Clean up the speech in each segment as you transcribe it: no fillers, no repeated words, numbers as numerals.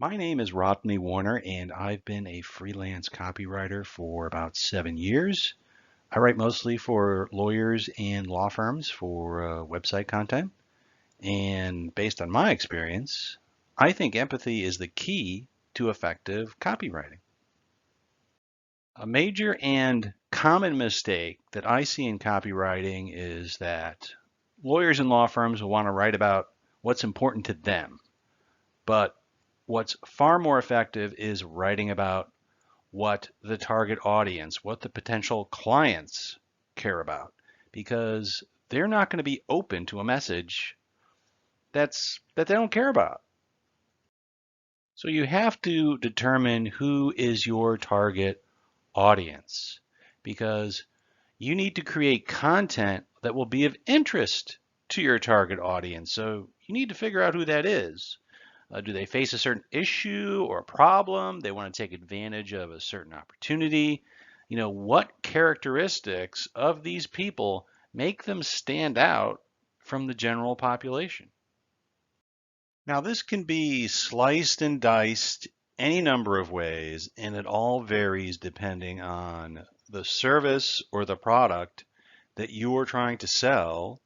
My name is Rodney Warner, and I've been a freelance copywriter for about 7 years. I write mostly for lawyers and law firms for website content. And based on my experience, I think empathy is the key to effective copywriting. A major and common mistake that I see in copywriting is that lawyers and law firms will want to write about what's important to them. But what's far more effective is writing about what the target audience, what the potential clients care about, because they're not going to be open to a message that they don't care about. So you have to determine who is your target audience because you need to create content that will be of interest to your target audience. So you need to figure out who that is. Do they face a certain issue or a problem? They want to take advantage of a certain opportunity. What characteristics of these people make them stand out from the general population? Now, this can be sliced and diced any number of ways, and it all varies depending on the service or the product that you're trying to sell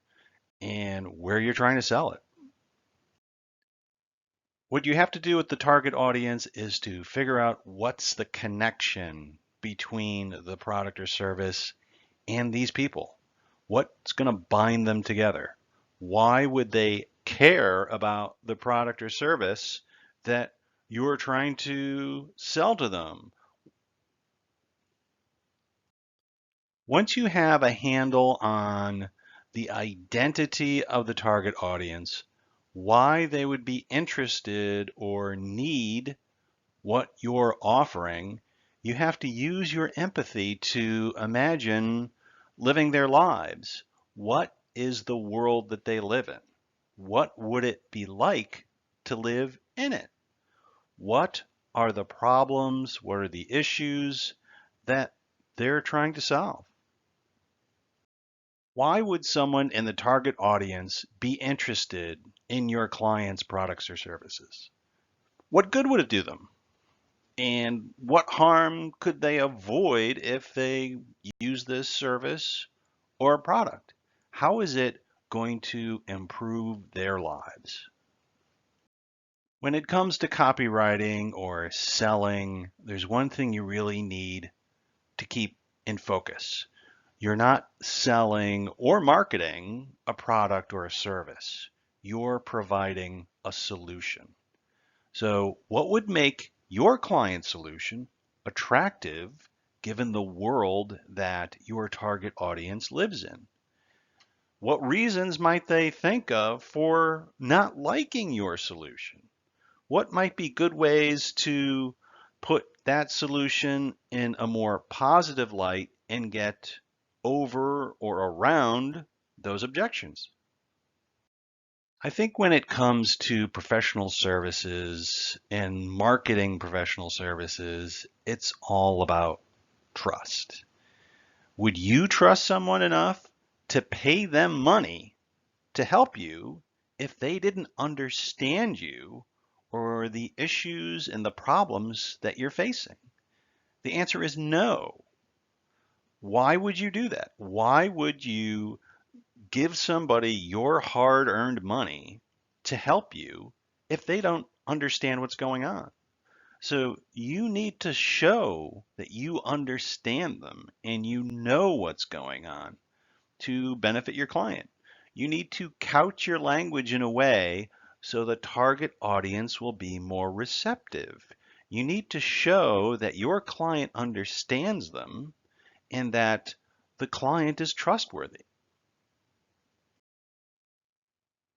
and where you're trying to sell it. What you have to do with the target audience is to figure out what's the connection between the product or service and these people. What's going to bind them together? Why would they care about the product or service that you're trying to sell to them? Once you have a handle on the identity of the target audience, why they would be interested or need what you're offering, you have to use your empathy to imagine living their lives. What is the world that they live in? What would it be like to live in it? What are the problems? What are the issues that they're trying to solve? Why would someone in the target audience be interested in your client's products or services? What good would it do them? And what harm could they avoid if they use this service or product? How is it going to improve their lives? When it comes to copywriting or selling, there's one thing you really need to keep in focus. You're not selling or marketing a product or a service. You're providing a solution. So, what would make your client solution attractive given the world that your target audience lives in? What reasons might they think of for not liking your solution? What might be good ways to put that solution in a more positive light and get over or around those objections? I think when it comes to professional services and marketing professional services, it's all about trust. Would you trust someone enough to pay them money to help you if they didn't understand you or the issues and the problems that you're facing? The answer is no. Why would you do that? Why would you give somebody your hard-earned money to help you if they don't understand what's going on? So you need to show that you understand them and you know what's going on to benefit your client. You need to couch your language in a way so the target audience will be more receptive. You need to show that your client understands them and that the client is trustworthy.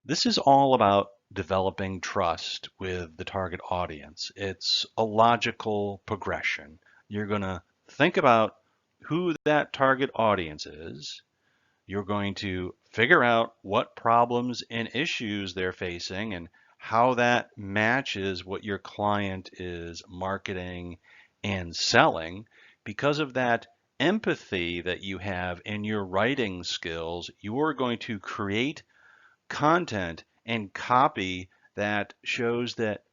This is all about developing trust with the target audience. It's a logical progression. You're going to think about who that target audience is. You're going to figure out what problems and issues they're facing and how that matches what your client is marketing and selling. Because of that empathy that you have in your writing skills, you're going to create content and copy that shows that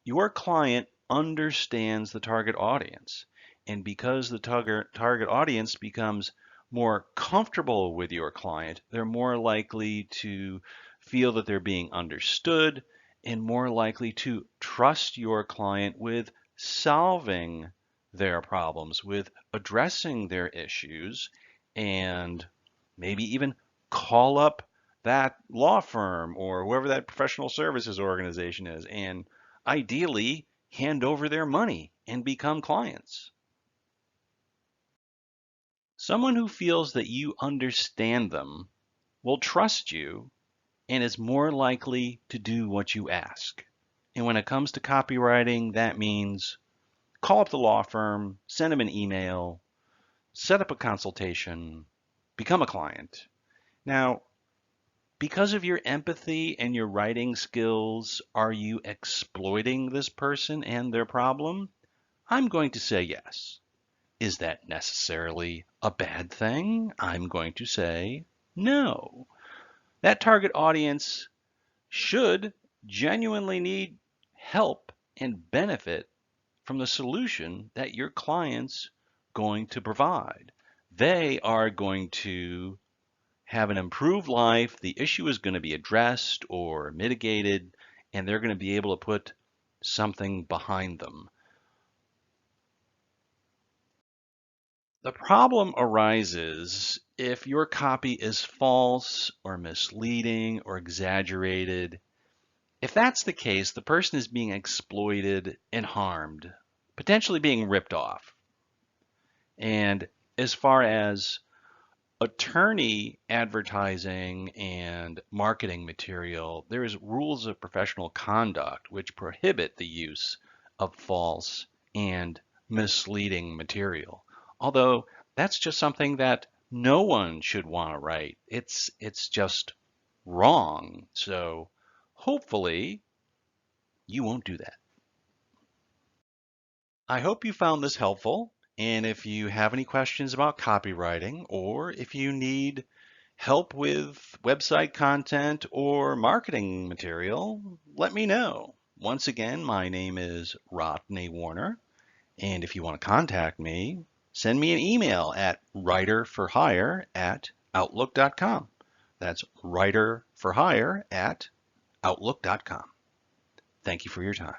Your client understands the target audience. And because the target audience becomes more comfortable with your client, they're more likely to feel that they're being understood and more likely to trust your client with solving their problems, with addressing their issues, and maybe even call up that law firm or whoever that professional services organization is and ideally hand over their money and become clients. Someone who feels that you understand them will trust you and is more likely to do what you ask. And when it comes to copywriting, that means call up the law firm, send them an email, set up a consultation, become a client. Now, because of your empathy and your writing skills, are you exploiting this person and their problem? I'm going to say yes. Is that necessarily a bad thing? I'm going to say no. That target audience should genuinely need help and benefit from the solution that your client's going to provide. They are going to have an improved life, the issue is going to be addressed or mitigated, and they're going to be able to put something behind them. The problem arises if your copy is false or misleading or exaggerated. If that's the case, the person is being exploited and harmed, potentially being ripped off. And as far as attorney advertising and marketing material, there's rules of professional conduct which prohibit the use of false and misleading material. Although that's just something that no one should want to write. It's just wrong. So hopefully you won't do that. I hope you found this helpful. And if you have any questions about copywriting, or if you need help with website content or marketing material, let me know. Once again, my name is Rodney Warner. And if you want to contact me, send me an email at writerforhire@outlook.com. That's writerforhire@outlook.com. Thank you for your time.